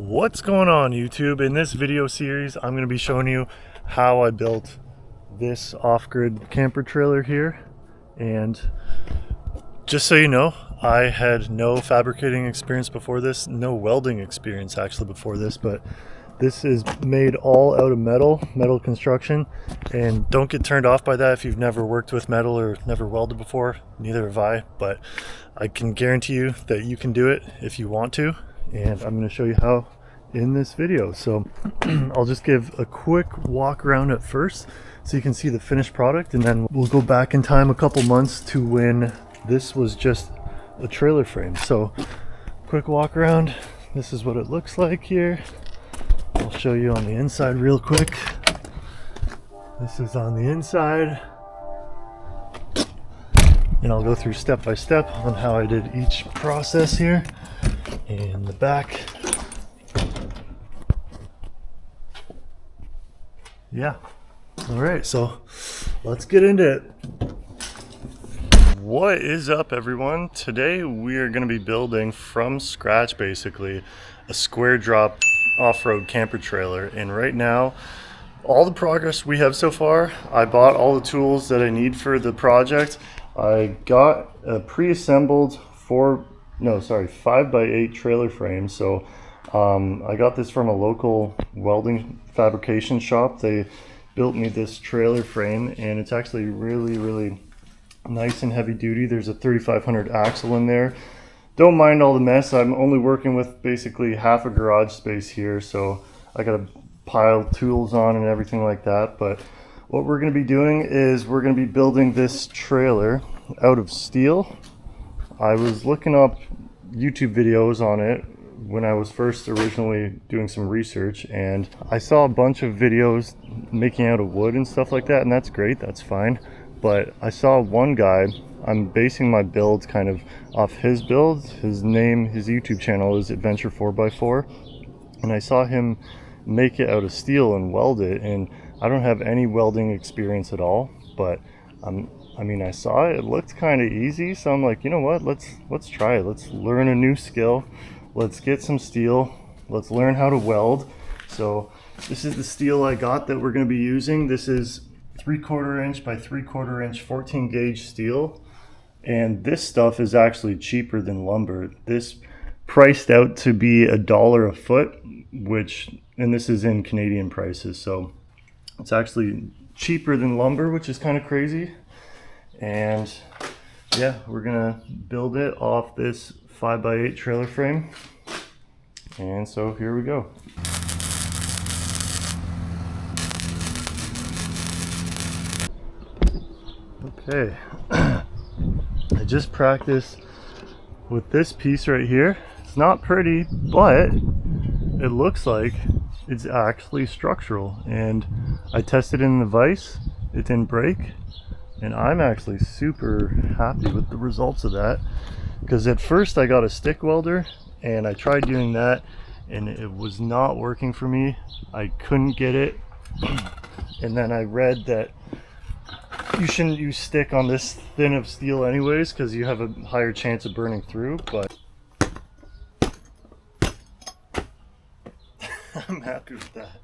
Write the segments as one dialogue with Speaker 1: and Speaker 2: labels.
Speaker 1: What's going on, YouTube? In this video series I'm going to be showing you how I built this off-grid camper trailer here. And just so you know, I had no fabricating experience before this, no welding experience actually before this, but this is made all out of metal construction. And don't get turned off by that if you've never worked with metal or never welded before. Neither have I, but I can guarantee you that you can do it if you want to. And I'm going to show you how in this video. So I'll just give a quick walk around at first so you can see the finished product, and then we'll go back in time a couple months to when this was just a trailer frame. So quick walk around. This is what it looks like here. I'll show you on the inside real quick. This is on the inside, and I'll go through step by step on how I did each process here. And the back, yeah. All right, so let's get into it. What is up, everyone? Today we are going to be building from scratch basically a square drop off-road camper trailer. And right now, all the progress we have so far, I bought all the tools that I need for the project. I got a pre-assembled 5x8 trailer frame. So I got this from a local welding fabrication shop. They built me this trailer frame, and it's actually really nice and heavy duty. There's a 3500 axle in there. Don't mind all the mess. I'm only working with basically half a garage space here, so I got to pile tools on and everything like that. But what we're going to be doing is we're going to be building this trailer out of steel. I was looking up YouTube videos on it when I was first originally doing some research, and I saw a bunch of videos making out of wood and stuff like that, and that's great, that's fine. But I saw one guy, I'm basing my build kind of off his build. His YouTube channel is Adventure 4x4, and I saw him make it out of steel and weld it, and I don't have any welding experience at all, but I mean, I saw it looked kind of easy, so I'm like, you know what, let's try it. Let's learn a new skill. Let's get some steel. Let's learn how to weld. So this is the steel I got that we're going to be using. This is 3/4 inch by 3/4 inch 14 gauge steel, and this stuff is actually cheaper than lumber. This priced out to be $1 a foot, and this is in Canadian prices, so it's actually cheaper than lumber, which is kind of crazy. And yeah, we're gonna build it off this 5x8 trailer frame, and so here we go. Okay, I just practiced with this piece right here. It's not pretty, but it looks like it's actually structural, and I tested in the vise, it didn't break. And I'm actually super happy with the results of that, because at first I got a stick welder and I tried doing that and it was not working for me. I couldn't get it. And then I read that you shouldn't use stick on this thin of steel anyways, because you have a higher chance of burning through. But I'm happy with that.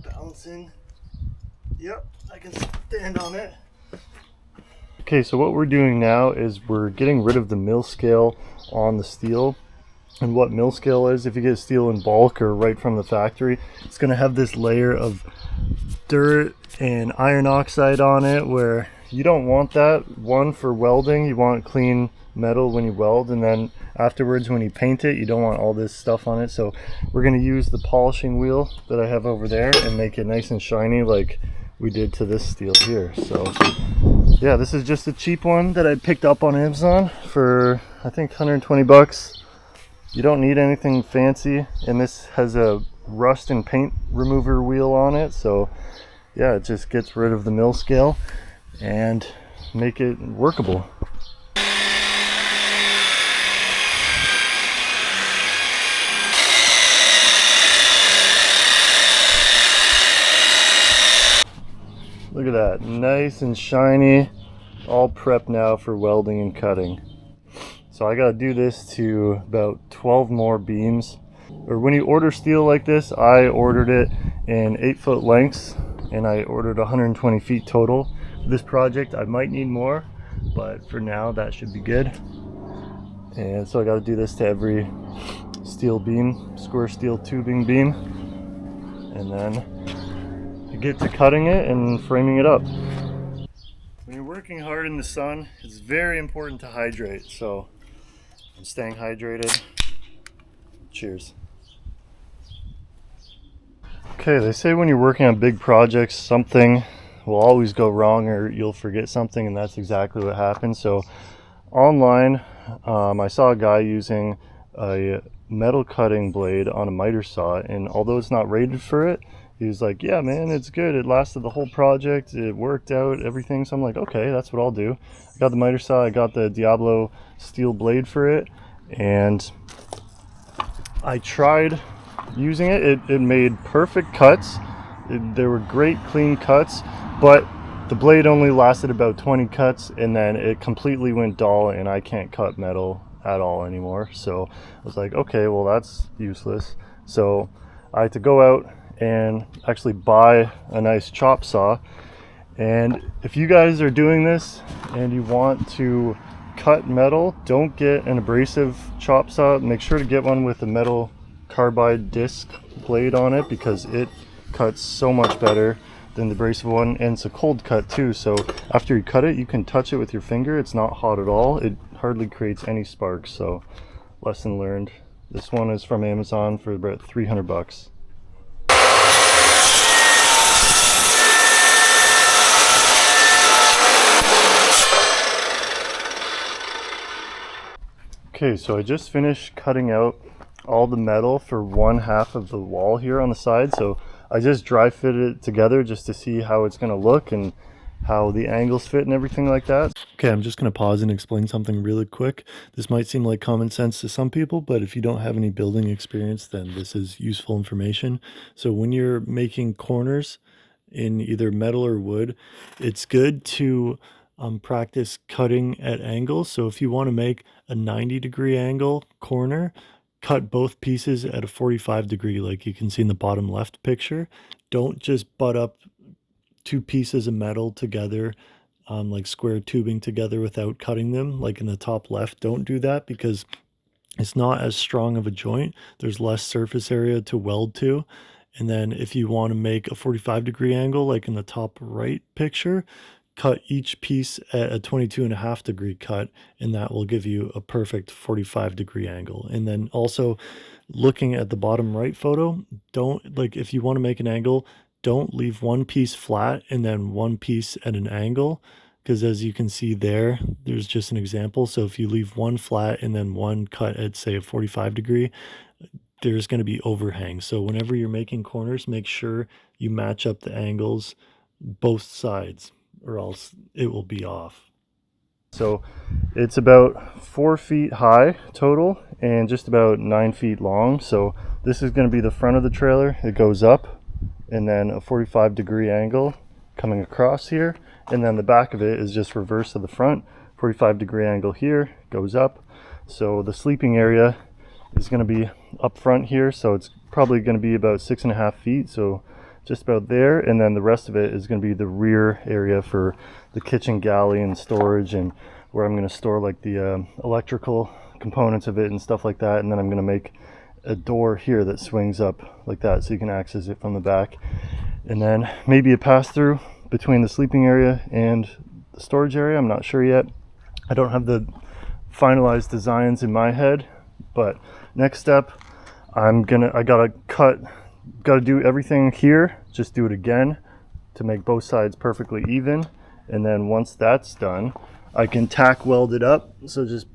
Speaker 1: Balancing. Yep, I can stand on it. Okay, so what we're doing now is we're getting rid of the mill scale on the steel. And what mill scale is, if you get steel in bulk or right from the factory, it's going to have this layer of dirt and iron oxide on it, where you don't want that. One, for welding, you want clean metal when you weld, and then afterwards when you paint it, you don't want all this stuff on it. So we're going to use the polishing wheel that I have over there and make it nice and shiny like we did to this steel here. So yeah, this is just a cheap one that I picked up on Amazon for I think 120 bucks. You don't need anything fancy, and this has a rust and paint remover wheel on it, so yeah, it just gets rid of the mill scale and make it workable. Look at that, nice and shiny, all prepped now for welding and cutting. So I gotta do this to about 12 more beams. or when you order steel like this, I ordered it in 8-foot lengths, and I ordered 120 feet total. This project I might need more, but for now that should be good. And so I got to do this to every steel beam, square steel tubing beam, and then you get to cutting it and framing it up. When you're working hard in the sun, it's very important to hydrate, so I'm staying hydrated. Cheers. Okay, they say when you're working on big projects, something will always go wrong or you'll forget something, and that's exactly what happened. So online, I saw a guy using a metal cutting blade on a miter saw, and although it's not rated for it, he was like, yeah man, it's good, it lasted the whole project, it worked out, everything. So I'm like, okay, that's what I'll do. I got the miter saw, I got the Diablo steel blade for it, and I tried using it. It made perfect cuts. There were great clean cuts, but the blade only lasted about 20 cuts, and then it completely went dull, and I can't cut metal at all anymore. So I was like, okay, well that's useless. So I had to go out and actually buy a nice chop saw. And if you guys are doing this and you want to cut metal, don't get an abrasive chop saw. Make sure to get one with a metal carbide disc blade on it, because it cuts so much better than the abrasive one, and it's a cold cut too, so after you cut it you can touch it with your finger. It's not hot at all, it hardly creates any sparks. So lesson learned. This one is from Amazon for about 300 bucks. Okay, so I just finished cutting out all the metal for one half of the wall here on the side. So I just dry fitted it together just to see how it's going to look and how the angles fit and everything like that. Okay, I'm just going to pause and explain something really quick. This might seem like common sense to some people, but if you don't have any building experience, then this is useful information. So when you're making corners in either metal or wood, it's good to practice cutting at angles. So if you want to make a 90-degree angle corner, cut both pieces at a 45-degree, like you can see in the bottom left picture. Don't just butt up two pieces of metal together, like square tubing together, without cutting them, like in the top left. Don't do that, because it's not as strong of a joint. There's less surface area to weld to. And then if you want to make a 45-degree angle, like in the top right picture, cut each piece at a 22.5-degree cut, and that will give you a perfect 45-degree angle. And then also, looking at the bottom right photo, don't, like, if you want to make an angle, don't leave one piece flat and then one piece at an angle, because as you can see there, there's just an example. So if you leave one flat and then one cut at, say, a 45-degree, there's going to be overhang. So whenever you're making corners, make sure you match up the angles both sides, or else it will be off. So it's about 4 feet high total and just about 9 feet long. So this is going to be the front of the trailer. It goes up, and then a 45-degree angle coming across here, and then the back of it is just reverse of the front. 45-degree angle here, goes up. So the sleeping area is going to be up front here, so it's probably going to be about 6.5 feet, so just about there. And then the rest of it is going to be the rear area for the kitchen galley and storage, and where I'm going to store like the electrical components of it and stuff like that. And then I'm going to make a door here that swings up like that, so you can access it from the back, and then maybe a pass through between the sleeping area and the storage area. I'm not sure yet. I don't have the finalized designs in my head, but next step, I gotta do everything here, just do it again to make both sides perfectly even. And then once that's done, I can tack weld it up. So just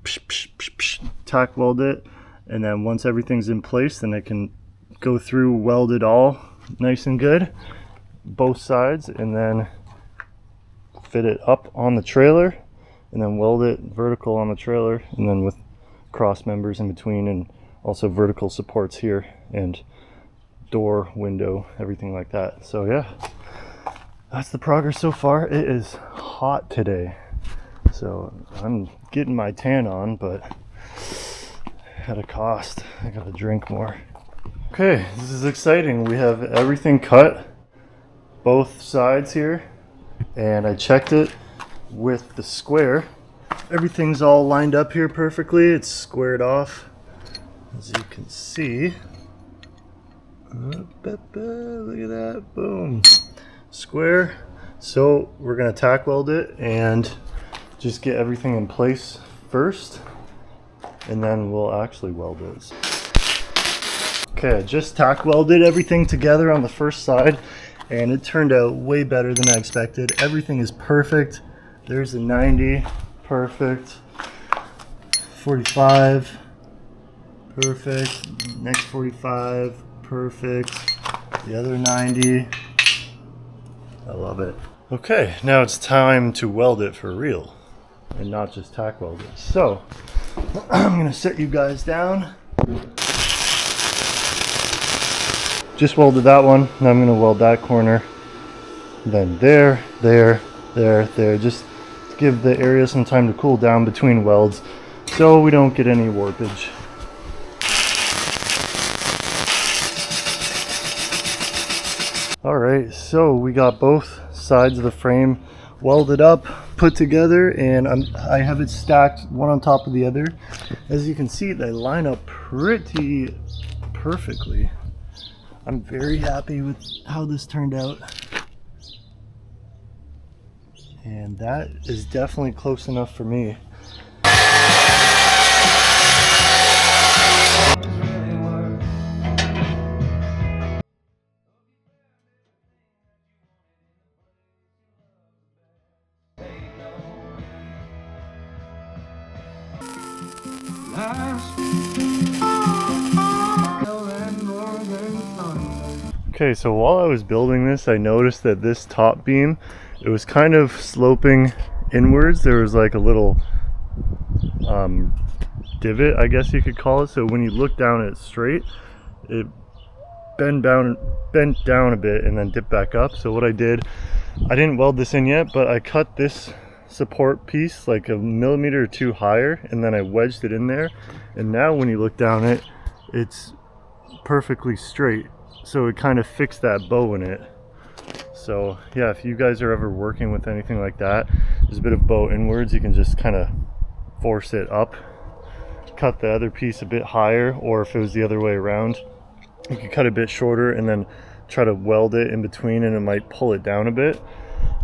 Speaker 1: tack weld it, and then once everything's in place, then I can go through, weld it all nice and good, both sides, and then fit it up on the trailer, and then weld it vertical on the trailer, and then with cross members in between, and also vertical supports here, and door, window, everything like that. So yeah, that's the progress so far. It is hot today, so I'm getting my tan on, but at a cost. I gotta drink more. Okay, this is exciting. We have everything cut, both sides here, and I checked it with the square. Everything's all lined up here perfectly. It's squared off, as you can see. Look at that, boom. Square. So we're gonna tack weld it and just get everything in place first, and then we'll actually weld it. Okay, I just tack welded everything together on the first side, and it turned out way better than I expected. Everything is perfect. There's a 90, perfect. 45, perfect. Next 45, perfect. The other 90. I love it. Okay, now it's time to weld it for real and not just tack weld it. So I'm gonna set you guys down. Just welded that one. Now I'm gonna weld that corner. Then there, there, there, there. Just to give the area some time to cool down between welds so we don't get any warpage. Alright, so we got both sides of the frame welded up, put together, and I have it stacked one on top of the other. As you can see, they line up pretty perfectly. I'm very happy with how this turned out. And that is definitely close enough for me. Okay, so while I was building this, I noticed that this top beam, it was kind of sloping inwards. There was like a little divot, I guess you could call it. So when you look down at it straight, it bent down a bit and then dipped back up. So what I did, I didn't weld this in yet, but I cut this support piece like a millimeter or two higher, and then I wedged it in there. And now when you look down it, it's perfectly straight. So it kind of fixed that bow in it. So yeah, if you guys are ever working with anything like that, there's a bit of bow inwards, you can just kind of force it up, cut the other piece a bit higher, or if it was the other way around, you could cut a bit shorter and then try to weld it in between, and it might pull it down a bit.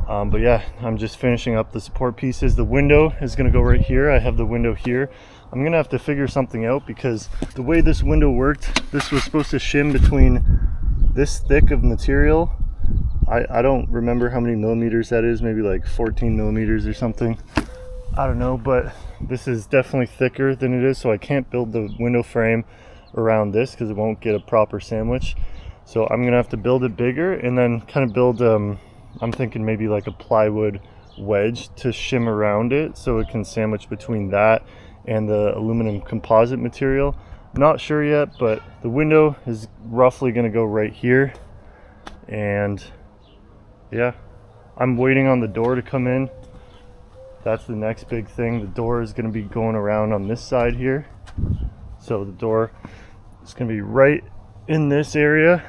Speaker 1: But yeah, I'm just finishing up the support pieces. The window is going to go right here. I have the window here. I'm gonna have to figure something out, because the way this window worked, this was supposed to shim between this thick of material. I don't remember how many millimeters that is, maybe like 14 millimeters or something. I don't know, but this is definitely thicker than it is, so I can't build the window frame around this because it won't get a proper sandwich. So I'm gonna have to build it bigger and then kind of build, I'm thinking maybe like a plywood wedge to shim around it so it can sandwich between that and the aluminum composite material. Not sure yet, but the window is roughly going to go right here. And yeah, I'm waiting on the door to come in. That's the next big thing. The door is going to be going around on this side here. So the door is going to be right in this area.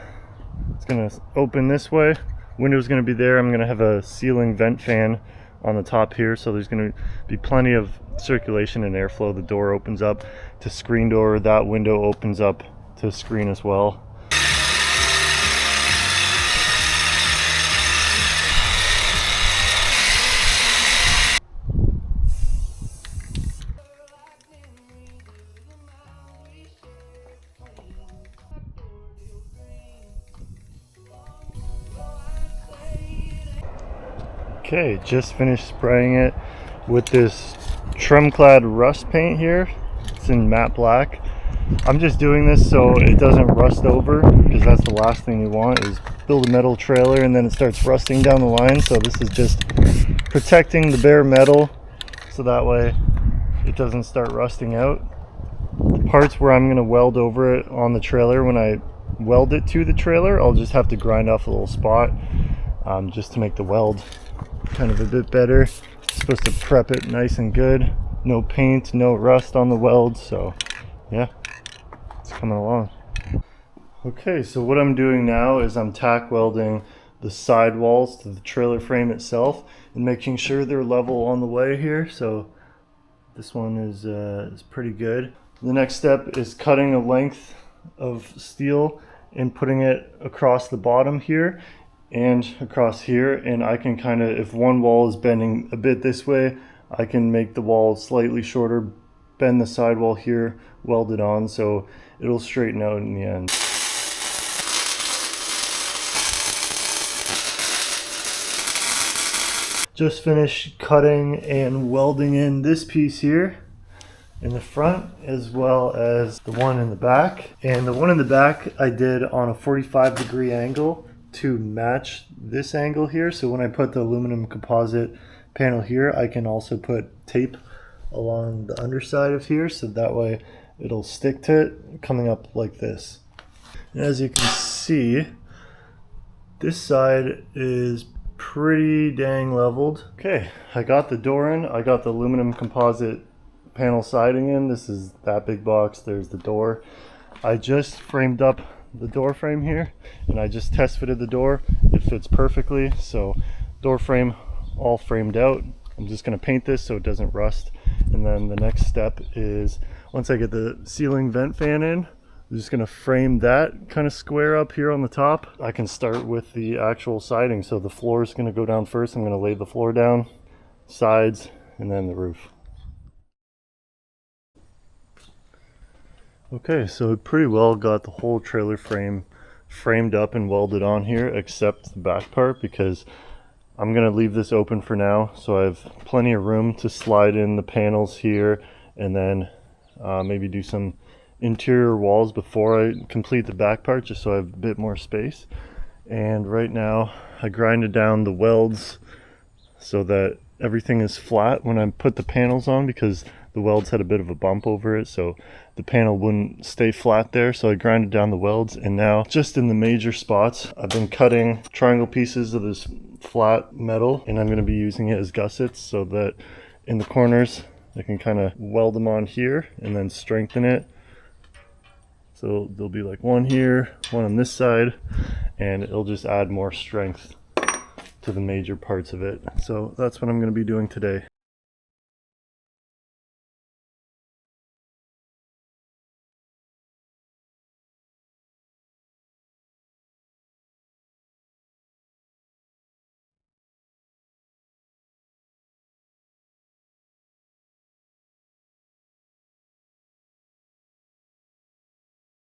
Speaker 1: It's going to open this way. Window's going to be there. I'm going to have a ceiling vent fan on the top here, so there's going to be plenty of circulation and airflow. The door opens up to screen door, that window opens up to screen as well. Okay, just finished spraying it with this trim-clad rust paint here. It's in matte black. I'm just doing this so it doesn't rust over, because that's the last thing you want, is build a metal trailer and then it starts rusting down the line. So this is just protecting the bare metal so that way it doesn't start rusting out. The parts where I'm going to weld over it on the trailer, when I weld it to the trailer, I'll just have to grind off a little spot just to make the weld kind of a bit better. It's supposed to prep it nice and good. No paint, no rust on the weld, so yeah, it's coming along. Okay, so what I'm doing now is I'm tack welding the side walls to the trailer frame itself and making sure they're level on the way here. So this one is pretty good. The next step is cutting a length of steel and putting it across the bottom here and across here, and I can kind of, if one wall is bending a bit this way, I can make the wall slightly shorter, bend the sidewall here, weld it on, so it'll straighten out in the end. Just finished cutting and welding in this piece here in the front, as well as the one in the back. And the one in the back I did on a 45-degree angle to match this angle here. So when I put the aluminum composite panel here, I can also put tape along the underside of here, so that way it'll stick to it, coming up like this. And as you can see, this side is pretty dang leveled. Okay, I got the door in. I got the aluminum composite panel siding in. This is that big box. There's the door. I just framed up the door frame here, and I just test fitted the door. It fits perfectly. So door frame all framed out. I'm just going to paint this so it doesn't rust. And then the next step is, once I get the ceiling vent fan in, I'm just going to frame that kind of square up here on the top. I can start with the actual siding. So the floor is going to go down first. I'm going to lay the floor down, sides, and then the roof. Okay, so it pretty well got the whole trailer frame framed up and welded on here, except the back part, because I'm going to leave this open for now. So I have plenty of room to slide in the panels here, and then maybe do some interior walls before I complete the back part, just so I have a bit more space. And right now I grinded down the welds so that everything is flat when I put the panels on, because the welds had a bit of a bump over it, so the panel wouldn't stay flat there. So I grinded down the welds, and now just in the major spots I've been cutting triangle pieces of this flat metal, and I'm going to be using it as gussets so that in the corners I can kind of weld them on here and then strengthen it. So there'll be like one here, one on this side, and it'll just add more strength to the major parts of it. So that's what I'm going to be doing today.